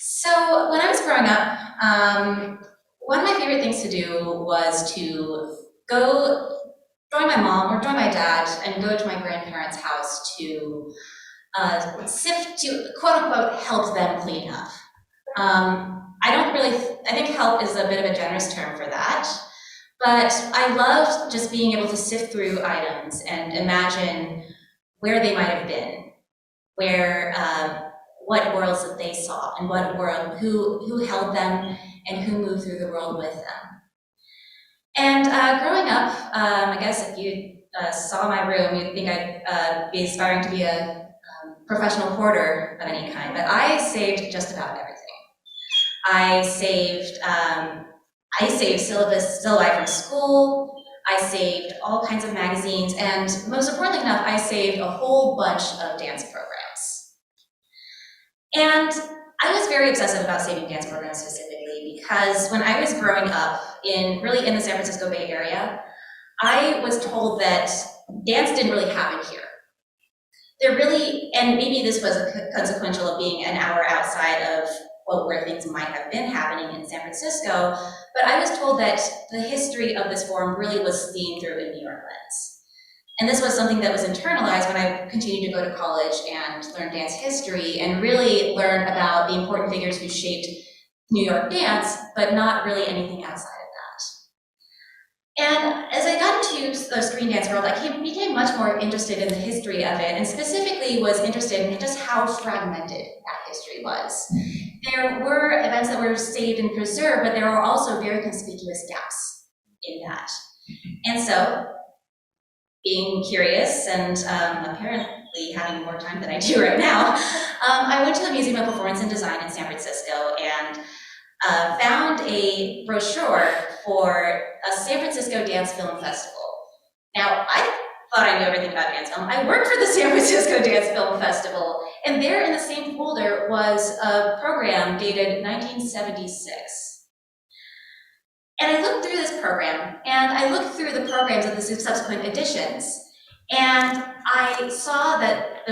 So when I was growing up, one of my favorite things to do was to go join my mom or join my dad and go to my grandparents' house to to quote unquote help them clean up. I don't really, I think help is a bit of a generous term for that, but I loved just being able to sift through items and imagine where they might have been, where what worlds that they saw, and what world who held them, and who moved through the world with them. And growing up, I guess if you saw my room, you'd think I'd be aspiring to be a professional hoarder of any kind. But I saved just about everything. I saved syllabi from school. I saved all kinds of magazines, and most importantly enough, I saved a whole bunch of dance programs. And I was very obsessive about saving dance programs specifically because when I was growing up in the San Francisco Bay Area, I was told that dance didn't really happen here. And maybe this was consequential of being an hour outside of where things might have been happening in San Francisco, but I was told that the history of this forum really was seen through a New York lens. And this was something that was internalized when I continued to go to college and learn dance history and really learn about the important figures who shaped New York dance, but not really anything outside of that. And as I got into the screen dance world, I became much more interested in the history of it, and specifically was interested in just how fragmented that history was. There were events that were saved and preserved, but there were also very conspicuous gaps in that. And so, being curious and apparently having more time than I do right now, I went to the Museum of Performance and Design in San Francisco and found a brochure for a San Francisco Dance Film Festival. Now, I thought I knew everything about dance film. I worked for the San Francisco Dance Film Festival, and there in the same folder was a program dated 1976. And I looked through this program, and I looked through the programs of the subsequent editions, and I saw that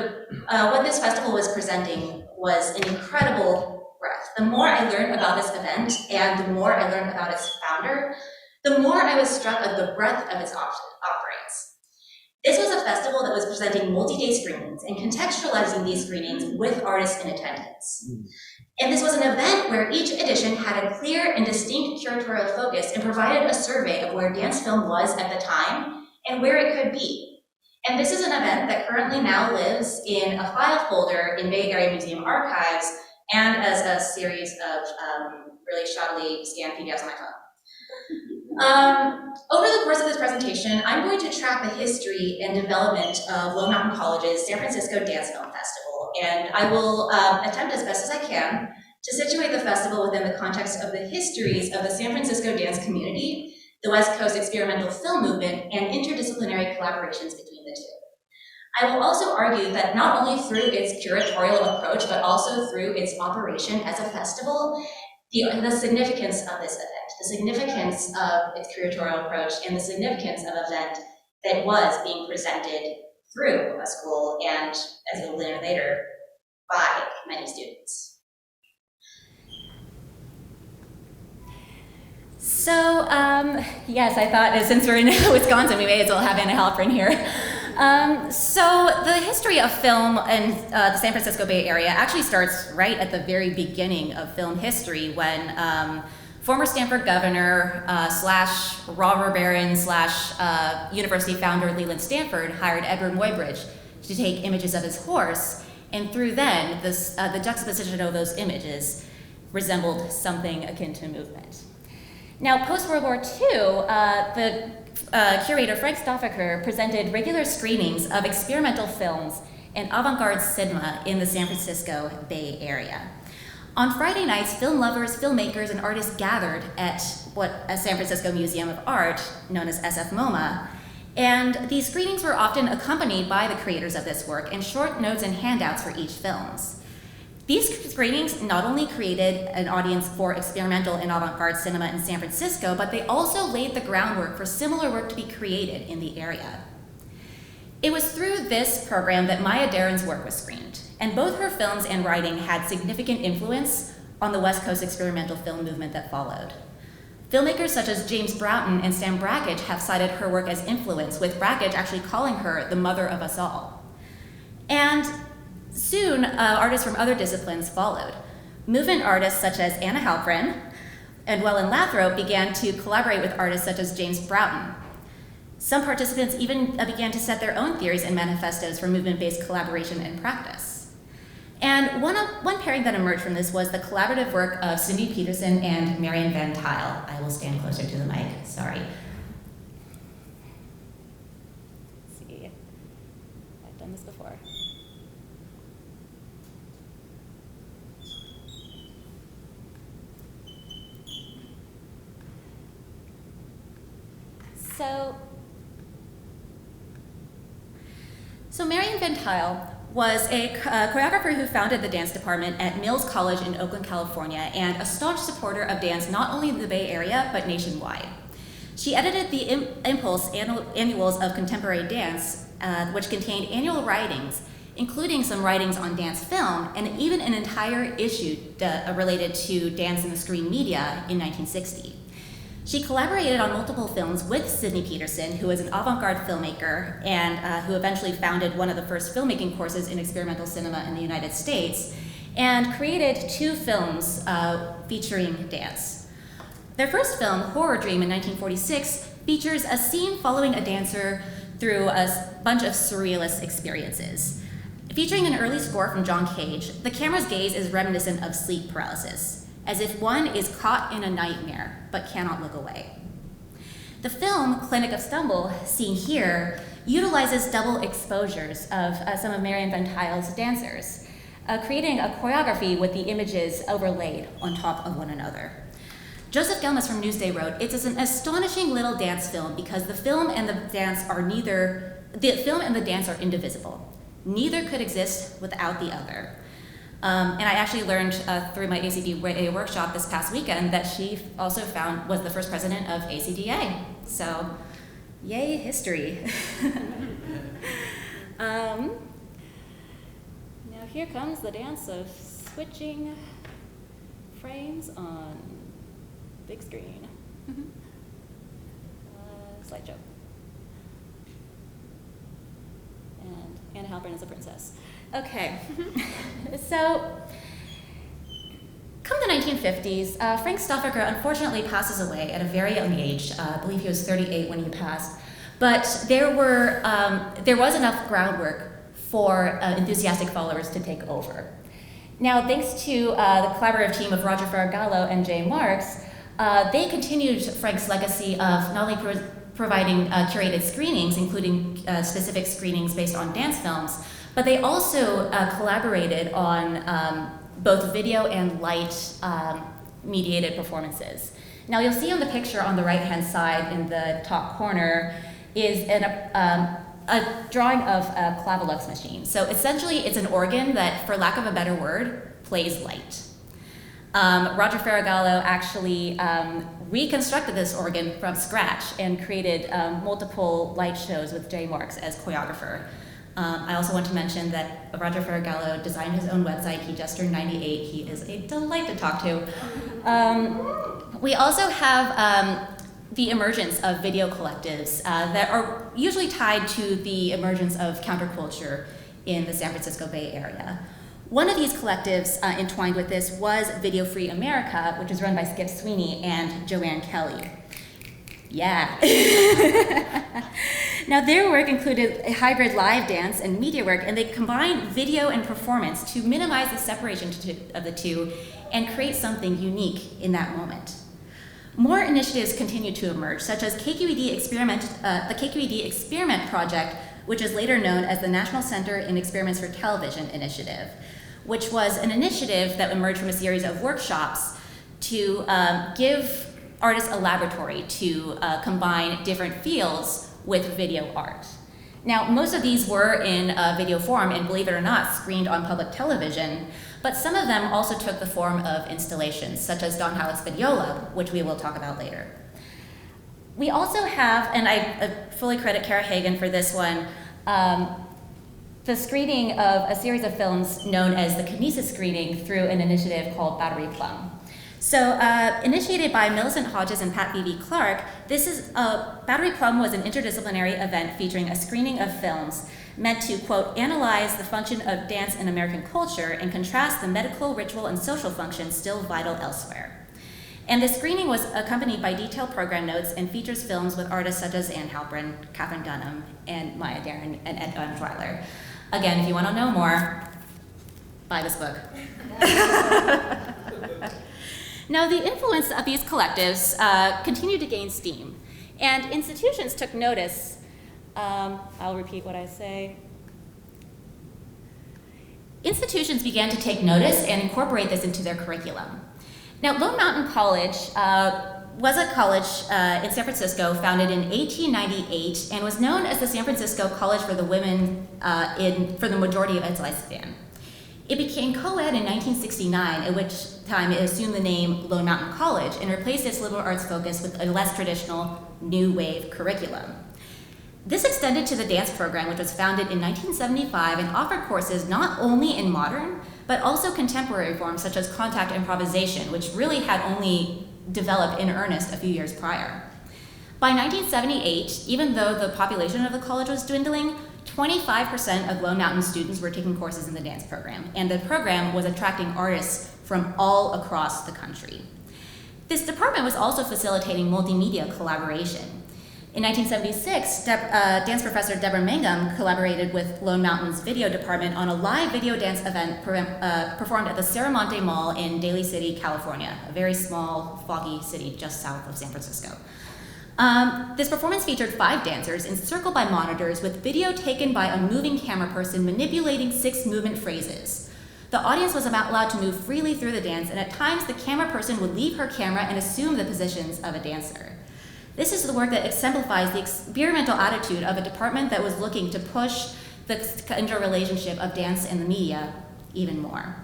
what this festival was presenting was an incredible breadth. The more I learned about this event, and the more I learned about its founder, the more I was struck at the breadth of its offerings. This was a festival that was presenting multi-day screenings and contextualizing these screenings with artists in attendance. And this was an event where each edition had a clear and distinct curatorial focus and provided a survey of where dance film was at the time and where it could be. And this is an event that currently now lives in a file folder in Bay Area Museum archives and as a series of really shoddily scanned PDFs on my phone. Over the course of this presentation, I'm going to track the history and development of Lone Mountain College's San Francisco Dance Film Festival, and I will attempt as best as I can to situate the festival within the context of the histories of the San Francisco dance community, the West Coast experimental film movement, and interdisciplinary collaborations between the two. I will also argue that not only through its curatorial approach, but also through its operation as a festival, the significance of this event, the significance of its curatorial approach, and the significance of an event that was being presented through a school and, as you'll learn later, by many students. So, yes, I thought since we're in Wisconsin, we may as well have Anna Halpern here. So the history of film in the San Francisco Bay Area actually starts right at the very beginning of film history when former Stanford governor slash robber baron slash university founder Leland Stanford hired Edward Muybridge to take images of his horse, and through then, the juxtaposition of those images resembled something akin to movement. Now, post-World War II, the curator Frank Stoffaker presented regular screenings of experimental films and avant-garde cinema in the San Francisco Bay Area. On Friday nights, film lovers, filmmakers, and artists gathered at a San Francisco Museum of Art, known as SF MoMA, and these screenings were often accompanied by the creators of this work and short notes and handouts for each films. These screenings not only created an audience for experimental and avant-garde cinema in San Francisco, but they also laid the groundwork for similar work to be created in the area. It was through this program that Maya Deren's work was screened, and both her films and writing had significant influence on the West Coast experimental film movement that followed. Filmmakers such as James Broughton and Stan Brakhage have cited her work as influence, with Brakhage actually calling her the mother of us all. And soon, artists from other disciplines followed. Movement artists such as Anna Halprin and Welland Lathrop began to collaborate with artists such as James Broughton. Some participants even began to set their own theories and manifestos for movement-based collaboration and practice. And one pairing that emerged from this was the collaborative work of Cindy Peterson and Marion Van Tile. I will stand closer to the mic, sorry. Let's see, I've done this before. So Marion Van Tile was a choreographer who founded the dance department at Mills College in Oakland, California, and a staunch supporter of dance not only in the Bay Area, but nationwide. She edited the Impulse Annuals of Contemporary Dance, which contained annual writings, including some writings on dance film, and even an entire issue related to dance in the screen media in 1960. She collaborated on multiple films with Sidney Peterson, who was an avant-garde filmmaker and who eventually founded one of the first filmmaking courses in experimental cinema in the United States, and created 2 films featuring dance. Their first film, Horror Dream in 1946, features a scene following a dancer through a bunch of surrealist experiences. Featuring an early score from John Cage, the camera's gaze is reminiscent of sleep paralysis, as if one is caught in a nightmare but cannot look away. The film, Clinic of Stumble, seen here, utilizes double exposures of some of Marion Van Tile's dancers, creating a choreography with the images overlaid on top of one another. Joseph Gelmas from Newsday wrote, "It's an astonishing little dance film because the film and the dance are indivisible. Neither could exist without the other." And I actually learned through my ACDA workshop this past weekend that she also was the first president of ACDA. So, yay, history. Now here comes the dance of switching frames on big screen. Slideshow. And Anna Halprin is a princess. Okay, so come the 1950s, Frank Stoffaker unfortunately passes away at a very young age. I believe he was 38 when he passed. But there was enough groundwork for enthusiastic followers to take over. Now, thanks to the collaborative team of Roger Faragallo and Jay Marks, they continued Frank's legacy of not only providing curated screenings, including specific screenings based on dance films, but they also collaborated on both video and light mediated performances. Now you'll see on the picture on the right-hand side in the top corner is a drawing of a Clavilux machine. So essentially it's an organ that, for lack of a better word, plays light. Roger Faragallo actually reconstructed this organ from scratch and created multiple light shows with Jay Marks as choreographer. I also want to mention that Roger Faragallo designed his own website. He just turned 98. He is a delight to talk to. We also have the emergence of video collectives that are usually tied to the emergence of counterculture in the San Francisco Bay Area. One of these collectives entwined with this was Video Free America, which is run by Skip Sweeney and Joanne Kelly. Yeah. Now their work included a hybrid live dance and media work, and they combined video and performance to minimize the separation of the two and create something unique in that moment. More initiatives continued to emerge, such as the KQED Experiment Project, which is later known as the National Center in Experiments for Television Initiative, which was an initiative that emerged from a series of workshops to give artists a laboratory to combine different fields with video art. Now, most of these were in video form, and believe it or not, screened on public television, but some of them also took the form of installations, such as Don Halleck's Videola, which we will talk about later. We also have, and I fully credit Kara Hagan for this one, the screening of a series of films known as the Kinesis screening through an initiative called Battery Plum. So, initiated by Millicent Hodges and Pat Phoebe Clark, Battery Plum was an interdisciplinary event featuring a screening of films meant to, quote, analyze the function of dance in American culture and contrast the medical, ritual, and social functions still vital elsewhere. And the screening was accompanied by detailed program notes and features films with artists such as Anne Halpern, Katherine Dunham, and Maya Deren, and Ed Weiler. Again, if you want to know more, buy this book. Now, the influence of these collectives continued to gain steam, and institutions took notice. I'll repeat what I say. Institutions began to take notice and incorporate this into their curriculum. Now, Lone Mountain College was a college in San Francisco founded in 1898 and was known as the San Francisco College for the Women for the majority of its lifespan. It became co-ed in 1969, at which time it assumed the name Lone Mountain College and replaced its liberal arts focus with a less traditional new wave curriculum. This extended to the dance program, which was founded in 1975 and offered courses not only in modern, but also contemporary forms such as contact improvisation, which really had only developed in earnest a few years prior. By 1978, even though the population of the college was dwindling, 25% of Lone Mountain students were taking courses in the dance program, and the program was attracting artists from all across the country. This department was also facilitating multimedia collaboration. In 1976, dance professor Deborah Mangum collaborated with Lone Mountain's video department on a live video dance event performed at the Serramonte Mall in Daly City, California, a very small, foggy city just south of San Francisco. This performance featured 5 dancers encircled by monitors with video taken by a moving camera person manipulating 6 movement phrases. The audience was allowed to move freely through the dance, and at times the camera person would leave her camera and assume the positions of a dancer. This is the work that exemplifies the experimental attitude of a department that was looking to push the interrelationship of dance and the media even more.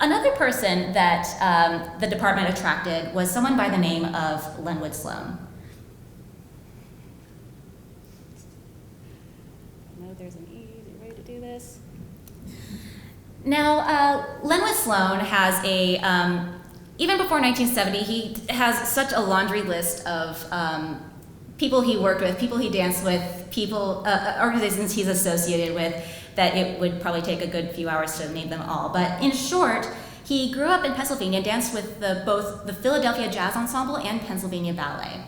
Another person that the department attracted was someone by the name of Lenwood Sloan. I know there's an easy way to do this. Now, Lenwood Sloan has even before 1970, he has such a laundry list of people he worked with, people he danced with, organizations he's associated with, that it would probably take a good few hours to name them all. But in short, he grew up in Pennsylvania, danced with both the Philadelphia Jazz Ensemble and Pennsylvania Ballet.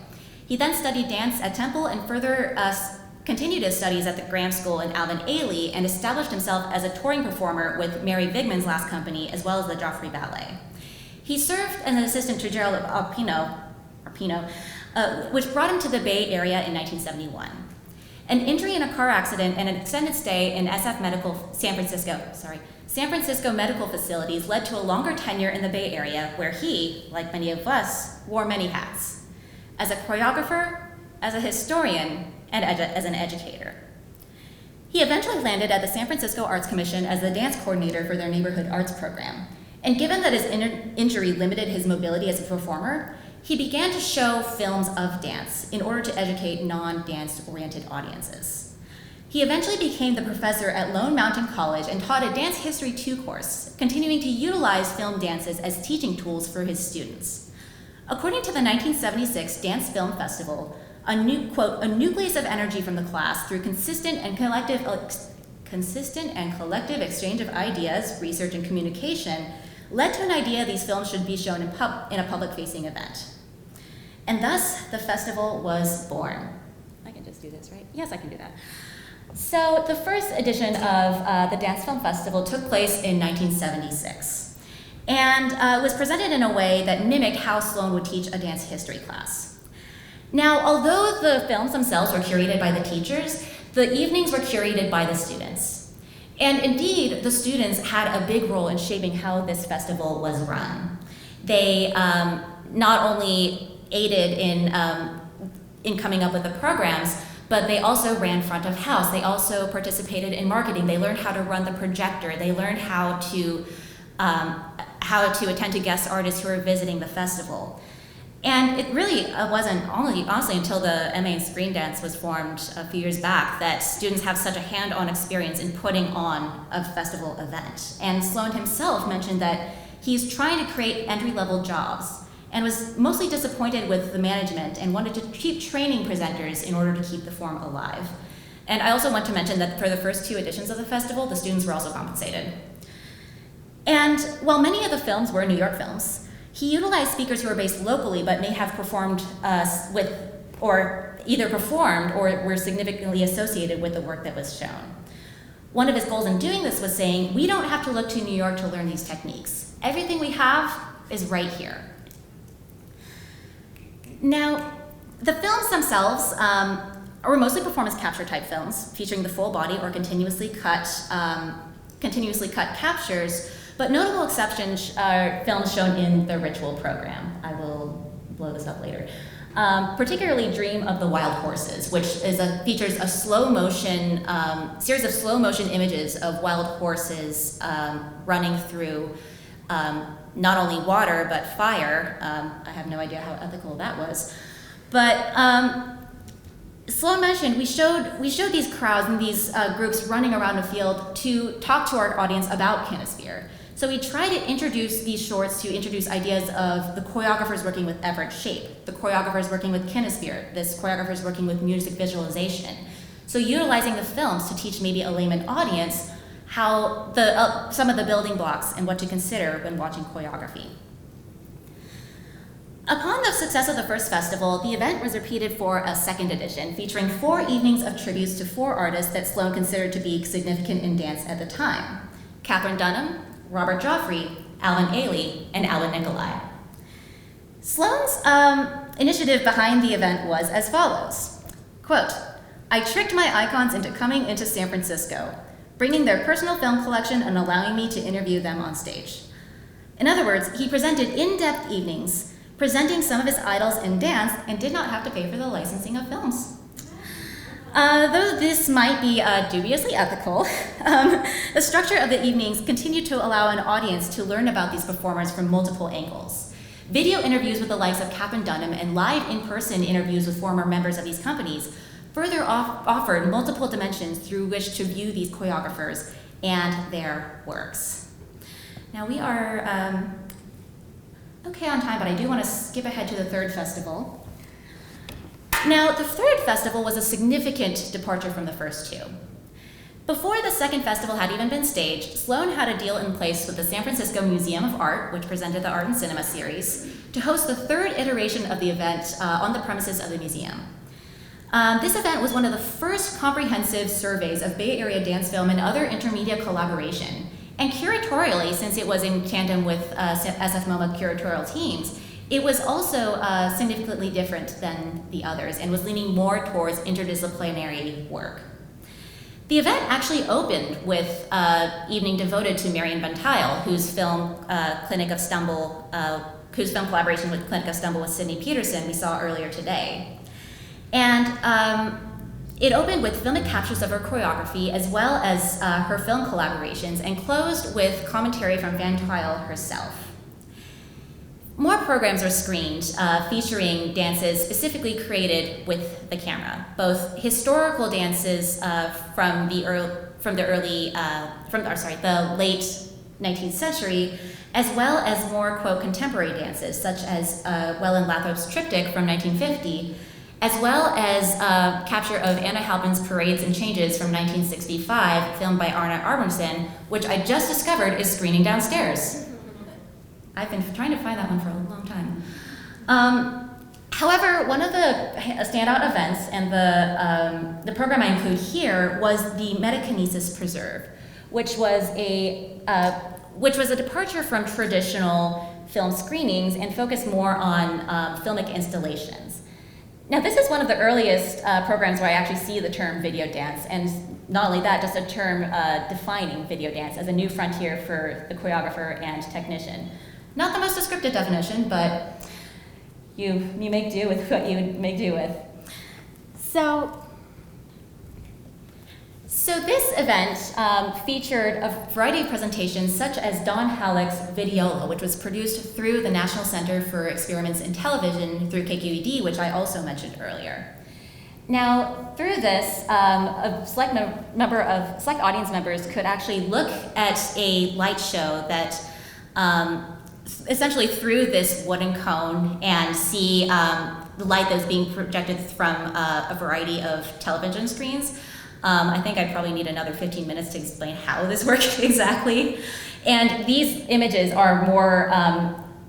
He then studied dance at Temple and further continued his studies at the Graham School in Alvin Ailey and established himself as a touring performer with Mary Vigman's last company, as well as the Joffrey Ballet. He served as an assistant to Gerald Arpino, which brought him to the Bay Area in 1971. An injury in a car accident and an extended stay in San Francisco medical facilities led to a longer tenure in the Bay Area, where he, like many of us, wore many hats: as a choreographer, as a historian, and as an educator. He eventually landed at the San Francisco Arts Commission as the dance coordinator for their neighborhood arts program. And given that his injury limited his mobility as a performer, he began to show films of dance in order to educate non-dance-oriented audiences. He eventually became the professor at Lone Mountain College and taught a Dance History 2 course, continuing to utilize film dances as teaching tools for his students. According to the 1976 Dance Film Festival, a nucleus of energy from the class through consistent and collective exchange of ideas, research, and communication led to an idea these films should be shown in a public-facing event. And thus, the festival was born. I can just do this, right? Yes, I can do that. So the first edition of the Dance Film Festival took place in 1976 and was presented in a way that mimicked how Sloan would teach a dance history class. Now, although the films themselves were curated by the teachers, the evenings were curated by the students. And indeed, the students had a big role in shaping how this festival was run. They not only aided in coming up with the programs, but they also ran front of house. They also participated in marketing. They learned how to run the projector. They learned how to attend to guest artists who were visiting the festival. And it really wasn't only, honestly, until the MA in Screen Dance was formed a few years back that students have such a hand-on experience in putting on a festival event. And Sloan himself mentioned that he's trying to create entry-level jobs and was mostly disappointed with the management and wanted to keep training presenters in order to keep the forum alive. And I also want to mention that for the first 2 editions of the festival, the students were also compensated. And while many of the films were New York films, he utilized speakers who were based locally but may have performed or either performed or were significantly associated with the work that was shown. One of his goals in doing this was saying, we don't have to look to New York to learn these techniques. Everything we have is right here. Now, the films themselves were mostly performance capture type films, featuring the full body or continuously cut captures, but notable exceptions are films shown in the Ritual program. I will blow this up later. Particularly Dream of the Wild Horses, which features a series of slow motion images of wild horses running through not only water but fire. I have no idea how ethical that was. But Sloan mentioned we showed these crowds and these groups running around a field to talk to our audience about Kinesphere. So we tried to introduce these shorts to introduce ideas of the choreographers working with Everett Shape, the choreographers working with Kinesphere, this choreographers working with music visualization. So utilizing the films to teach maybe a layman audience how some of the building blocks and what to consider when watching choreography. Upon the success of the first festival, the event was repeated for a second edition, featuring 4 evenings of tributes to 4 artists that Sloan considered to be significant in dance at the time: Katherine Dunham, Robert Joffrey, Alvin Ailey, and Alvin Nicolai. Sloan's initiative behind the event was as follows. Quote, I tricked my icons into coming into San Francisco, bringing their personal film collection and allowing me to interview them on stage. In other words, he presented in-depth evenings, presenting some of his idols in dance, and did not have to pay for the licensing of films. Though this might be dubiously ethical, the structure of the evenings continued to allow an audience to learn about these performers from multiple angles. Video interviews with the likes of Katherine Dunham and live in-person interviews with former members of these companies further offered multiple dimensions through which to view these choreographers and their works. Now we are okay on time, but I do want to skip ahead to the third festival. Now, the third festival was a significant departure from the first 2. Before the second festival had even been staged, Sloan had a deal in place with the San Francisco Museum of Art, which presented the Art and Cinema series, to host the 3rd iteration of the event on the premises of the museum. This event was one of the first comprehensive surveys of Bay Area dance film and other intermedia collaboration. And curatorially, since it was in tandem with SF MoMA curatorial teams, it was also significantly different than the others and was leaning more towards interdisciplinary work. The event actually opened with an evening devoted to Marion Bentile, whose film collaboration with Clinic of Stumble with Sidney Peterson we saw earlier today. And it opened with filmic captures of her choreography as well as her film collaborations, and closed with commentary from Bentile herself. More programs are screened featuring dances specifically created with the camera, both historical dances from the late 19th century, as well as more, quote, contemporary dances, such as Welland Lathrop's Triptych from 1950, as well as capture of Anna Halpin's Parades and Changes from 1965, filmed by Arna Arbonson, which I just discovered is screening downstairs. I've been trying to find that one for a long time. However, one of the standout events and the program I include here was the Metakinesis Preserve, which was a departure from traditional film screenings and focused more on filmic installations. Now, this is one of the earliest programs where I actually see the term video dance, and not only that, just a term defining video dance as a new frontier for the choreographer and technician. Not the most descriptive definition, but you make do with what you make do with. So So this event featured a variety of presentations such as Don Halleck's Videola, which was produced through the National Center for Experiments in Television through KQED, which I also mentioned earlier. Now, through this, a select audience members could actually look at a light show that essentially through this wooden cone and see the light that was being projected from a variety of television screens. I think I probably need another 15 minutes to explain how this works exactly. And these images are more,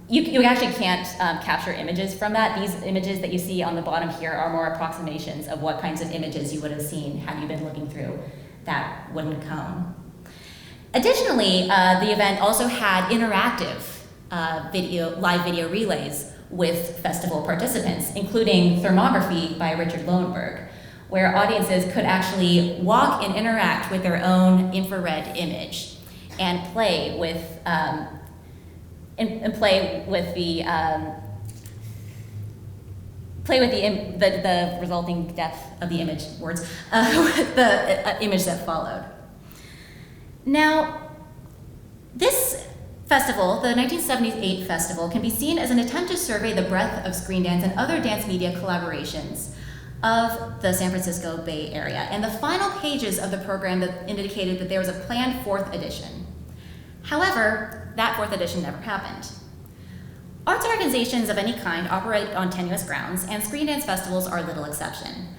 you actually can't capture images from that. These images that you see on the bottom here are more approximations of what kinds of images you would have seen had you been looking through that wooden cone. Additionally, the event also had interactive live video relays with festival participants, including thermography by Richard Lowenberg, where audiences could actually walk and interact with their own infrared image and play with the resulting depth of the image with the image that followed. Now, this festival, the 1978 festival, can be seen as an attempt to survey the breadth of screen dance and other dance media collaborations of the San Francisco Bay Area. And the final pages of the program that indicated that there was a planned fourth edition. However, that fourth edition never happened. Arts organizations of any kind operate on tenuous grounds, and screen dance festivals are little exception.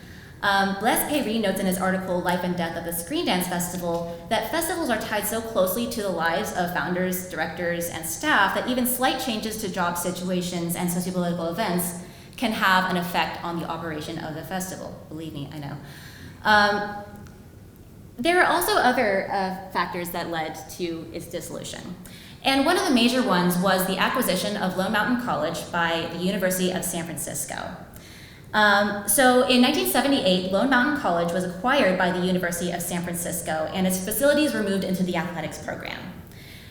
Les Peyri notes in his article, Life and Death of the Screen Dance Festival, that festivals are tied so closely to the lives of founders, directors, and staff that even slight changes to job situations and sociopolitical events can have an effect on the operation of the festival. Believe me, I know. There are also other factors that led to its dissolution. And one of the major ones was the acquisition of Lone Mountain College by the University of San Francisco. So in 1978, Lone Mountain College was acquired by the University of San Francisco, and its facilities were moved into the athletics program.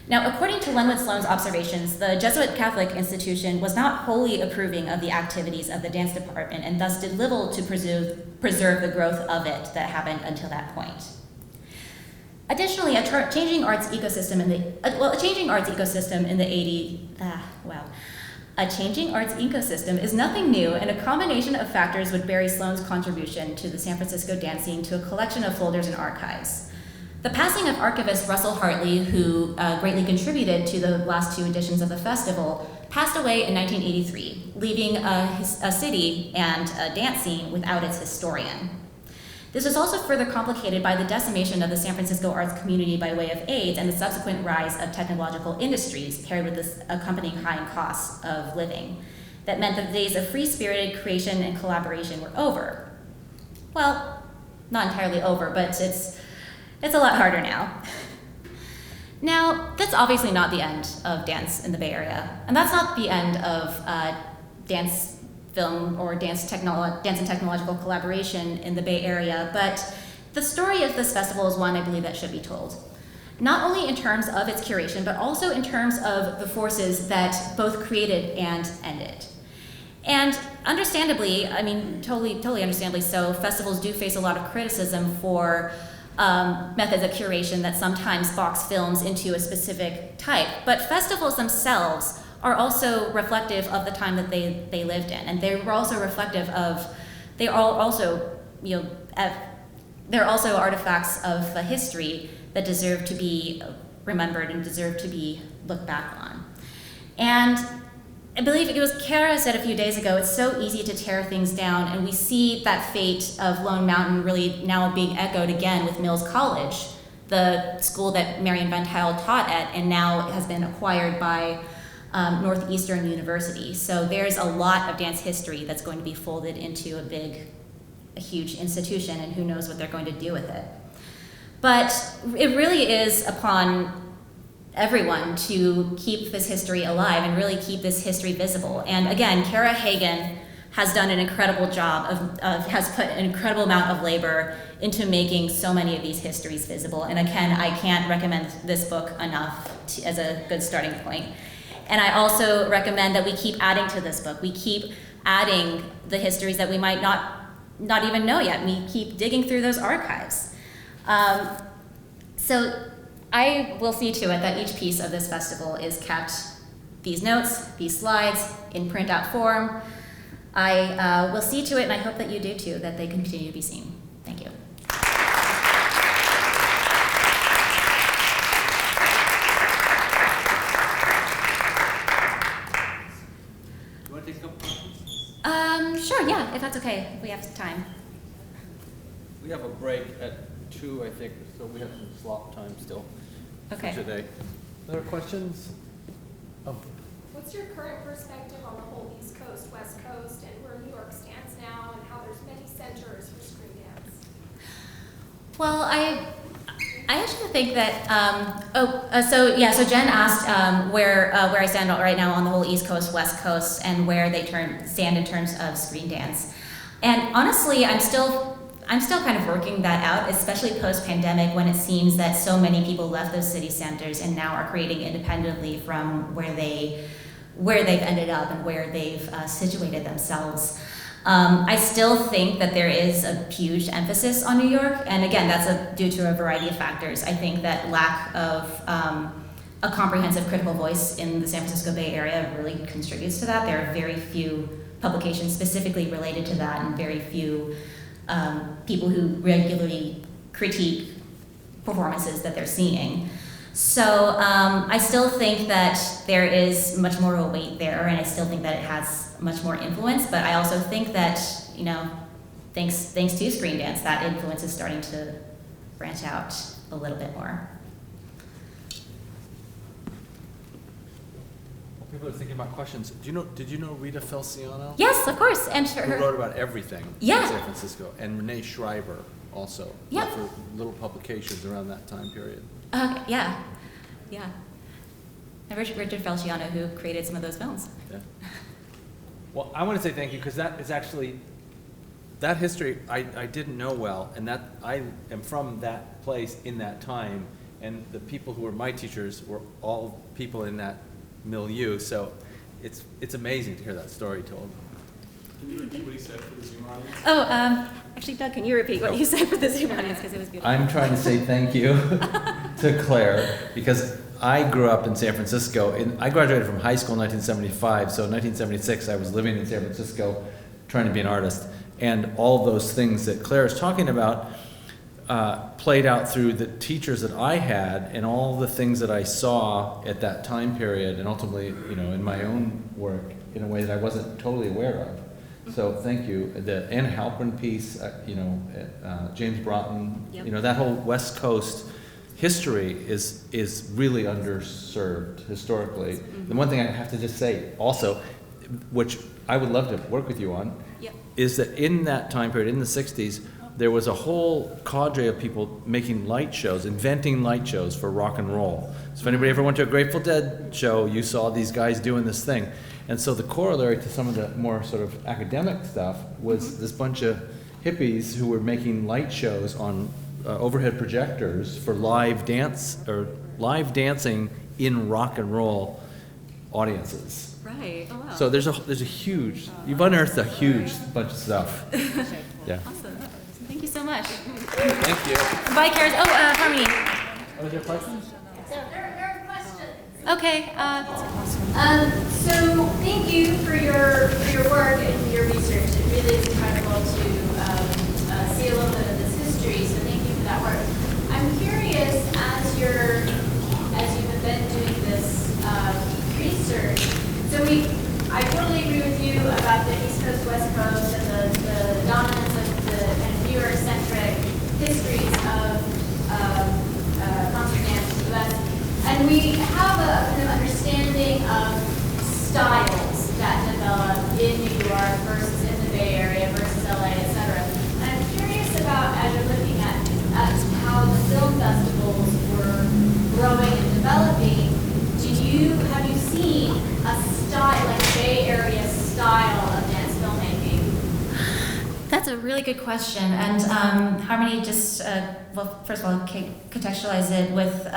Now, according to Lenwood Sloan's observations, the Jesuit Catholic institution was not wholly approving of the activities of the dance department and thus did little to preserve the growth of it that happened until that point. Additionally, a changing arts ecosystem in is nothing new, and a combination of factors would bury Sloan's contribution to the San Francisco dance scene to a collection of folders and archives. The passing of archivist Russell Hartley, who greatly contributed to the last two editions of the festival, passed away in 1983, leaving a city and a dance scene without its historian. This was also further complicated by the decimation of the San Francisco arts community by way of AIDS and the subsequent rise of technological industries paired with this accompanying high costs of living. That meant that the days of free-spirited creation and collaboration were over. Well, not entirely over, but it's a lot harder now. Now, that's obviously not the end of dance in the Bay Area, and that's not the end of dance film or dance and technological collaboration in the Bay Area, but the story of this festival is one I believe that should be told. Not only in terms of its curation, but also in terms of the forces that both created and ended. And understandably, I mean, totally understandably so, festivals do face a lot of criticism for methods of curation that sometimes box films into a specific type, but festivals themselves are also reflective of the time that they lived in, and they were also reflective of, they're also artifacts of a history that deserve to be remembered and deserve to be looked back on. And I believe it was Kara said a few days ago, it's so easy to tear things down, and we see that fate of Lone Mountain really now being echoed again with Mills College, the school that Marion Van Tuyl taught at and now has been acquired by Northeastern University. So there's a lot of dance history that's going to be folded into a huge institution, and who knows what they're going to do with it. But it really is upon everyone to keep this history alive and really keep this history visible. And again, Kara Hagan has done an incredible job has put an incredible amount of labor into making so many of these histories visible. And again, I can't recommend this book enough as a good starting point. And I also recommend that we keep adding to this book. We keep adding the histories that we might not even know yet. We keep digging through those archives. So I will see to it that each piece of this festival is kept, these notes, these slides, in printout form. I will see to it, and I hope that you do too, that they continue to be seen. Thank you. Do you want to take a couple questions? Sure, yeah, if that's okay, if we have time. We have a break at 2, I think, so we have some slot time still Okay. for today. Other questions? Oh, What's your current perspective on the whole East Coast, West Coast, and where New York stands now, and how there's many centers for screen dance? Well, I actually think that, so Jen asked where I stand right now on the whole East Coast, West Coast, and where they stand in terms of screen dance. And honestly, I'm still kind of working that out, especially post-pandemic, when it seems that so many people left those city centers and now are creating independently from where they've ended up and where they've situated themselves. I still think that there is a huge emphasis on New York, and again, that's due to a variety of factors. I think that lack of a comprehensive critical voice in the San Francisco Bay Area really contributes to that. There are very few publications specifically related to that, and very few people who regularly critique performances that they're seeing. So I still think that there is much more of a weight there, and I still think that it has much more influence, but I also think that, thanks to screen dance, that influence is starting to branch out a little bit more. people are thinking about questions. Did you know Rita Felciano? Yes, of course, and for Who her. wrote about everything Yeah. in San Francisco, and Renee Schreiber also. Yeah. For little publications around that time period. Yeah. And Richard Felciano, who created some of those films. Yeah. Well, I want to say thank you, because that is actually, that history I didn't know well, and that I am from that place in that time, and the people who were my teachers were all people in that milieu, so it's amazing to hear that story told. Can you repeat what he said for the Zoom audience? Oh, actually, Doug, can you repeat what you said for the Zoom audience, because it was beautiful. I'm trying to say thank you to Claire, because I grew up in San Francisco, and I graduated from high school in 1975, so in 1976 I was living in San Francisco trying to be an artist, and all those things that Claire is talking about played out through the teachers that I had and all the things that I saw at that time period, and ultimately, in my own work in a way that I wasn't totally aware of. So thank you. The Anna Halpern piece, James Broughton, Yep. That whole West Coast history is really underserved historically. Mm-hmm. The one thing I have to just say also, which I would love to work with you on, Yep. is that in that time period, in the 60s, there was a whole cadre of people making light shows, inventing light shows for rock and roll. So if anybody ever went to a Grateful Dead show, you saw these guys doing this thing. And so the corollary to some of the more sort of academic stuff was this bunch of hippies who were making light shows on overhead projectors for live dancing in rock and roll audiences. Right. Oh, wow. So there's a huge, you've unearthed a huge bunch of stuff. Yeah. Awesome. Thank you so much. Thank you. Bye, Karen. Oh, Harmony. Are there questions? There are questions. Okay. So thank you for your work and your research. It really is incredible to see a little bit of this history. So thank you for that work. I'm curious, as you've been doing this research. So I totally agree with you about the East Coast, West Coast, and the dominance of the kind of New York-centric histories of concert dance in the U.S. And we have a kind of understanding of styles that develop in New York versus in the Bay Area versus LA, et cetera. And I'm curious about, as you're looking at how the film festivals were growing and developing, have you seen a style, like Bay Area style of dance filmmaking? That's a really good question, and Harmony just first of all, contextualize it with.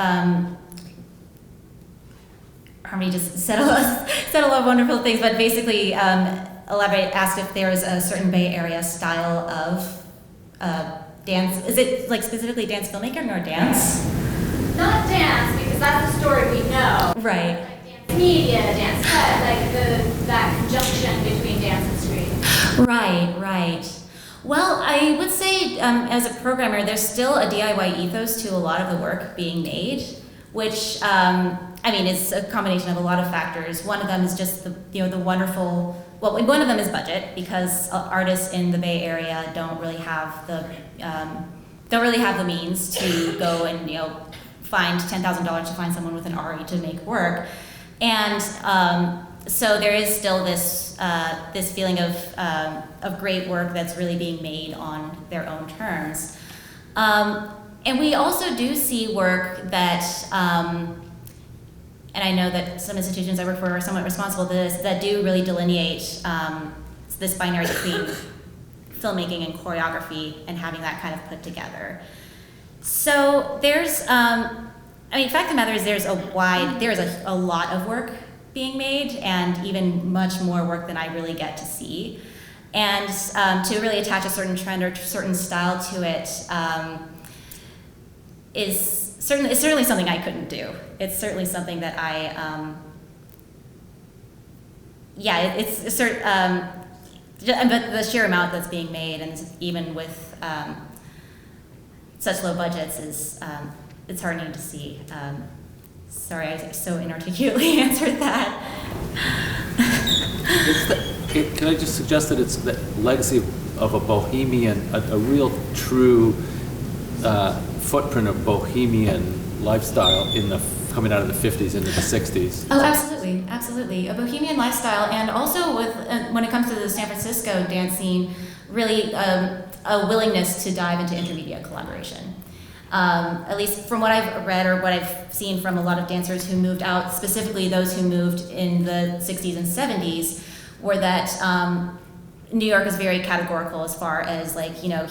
Harmony just said a lot of wonderful things, but basically asked if there was a certain Bay Area style of dance, is it like specifically dance filmmaking or dance? Not dance, because that's the story we know. Right. Like dance media, dance cut, like that conjunction between dance and screen. Right. Well, I would say as a programmer, there's still a DIY ethos to a lot of the work being made, which is a combination of a lot of factors. One of them is just the wonderful. Well, one of them is budget, because artists in the Bay Area don't really have the means to go and find $10,000 to find someone with an RE to make work, and so there is still this feeling of great work that's really being made on their own terms, and we also do see work that. And I know that some institutions I work for are somewhat responsible for this, that do really delineate this binary between filmmaking and choreography and having that kind of put together. So there's, fact of the matter is there is a lot of work being made, and even much more work than I really get to see. And to really attach a certain trend or certain style to it it's certainly something I couldn't do. It's certainly something that but the sheer amount that's being made, and even with such low budgets, is it's heartening to see. Sorry, I so inarticulately answered that. Can I just suggest that it's the legacy of a bohemian, a real true footprint of bohemian lifestyle coming out of the 50s into the 60s. Oh, absolutely. A bohemian lifestyle, and also when it comes to the San Francisco dance scene, really a willingness to dive into intermedia collaboration. At least from what I've read or what I've seen from a lot of dancers who moved out, specifically those who moved in the 60s and 70s, were that New York is very categorical as far as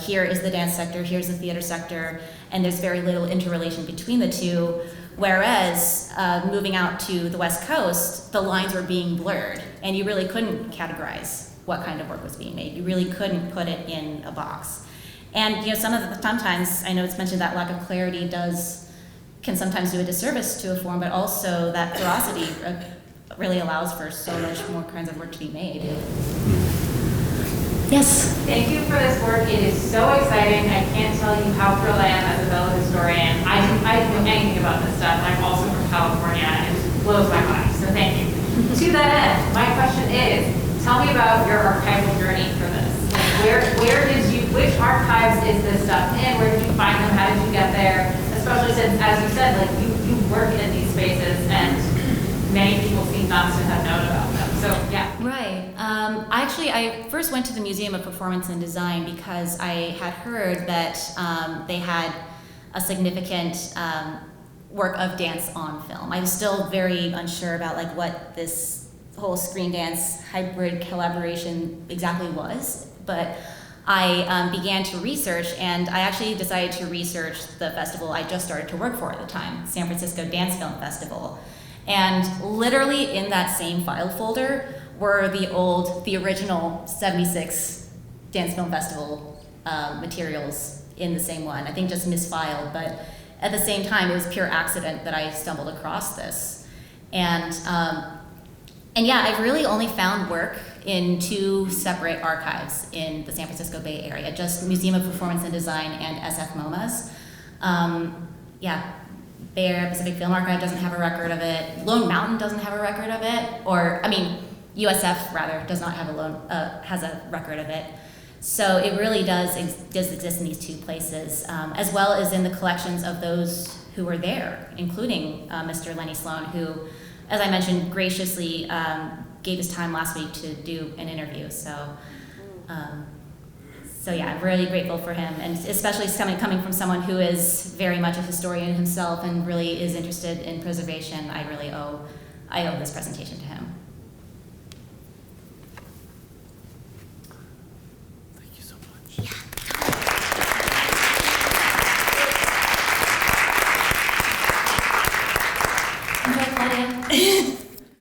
here is the dance sector, here's the theater sector, and there's very little interrelation between the two. Whereas moving out to the West Coast, the lines were being blurred, and you really couldn't categorize what kind of work was being made. You really couldn't put it in a box. And sometimes I know it's mentioned that lack of clarity can sometimes do a disservice to a form, but also that ferocity really allows for so much more kinds of work to be made. Yes. Thank you for this work. It is so exciting. I can't tell you how thrilled I am as a fellow historian. I didn't know anything about this stuff. I'm also from California, and it just blows my mind. So thank you. To that end, my question is, tell me about your archival journey for this. Which archives is this stuff in? Where did you find them? How did you get there? Especially since, as you said, you work in these spaces, and many people seem not to have known about them. So yeah. Right. I first went to the Museum of Performance and Design because I had heard that they had a significant work of dance on film. I was still very unsure about what this whole screen dance hybrid collaboration exactly was, but I began to research, and I actually decided to research the festival I just started to work for at the time, San Francisco Dance Film Festival. And literally in that same file folder were the original 76 Dance Film Festival materials in the same one. I think just misfiled, but at the same time, it was pure accident that I stumbled across this. And I've really only found work in two separate archives in the San Francisco Bay Area, just Museum of Performance and Design and SF MoMA's. Bay Area Pacific Film Archive doesn't have a record of it. Lone Mountain doesn't have a record of it, USF rather does not have has a record of it. So it really does exist in these two places, as well as in the collections of those who were there, including Mr. Lenny Sloan, who, as I mentioned, graciously gave his time last week to do an interview. I'm really grateful for him, and especially coming from someone who is very much a historian himself and really is interested in preservation. I owe this presentation to him.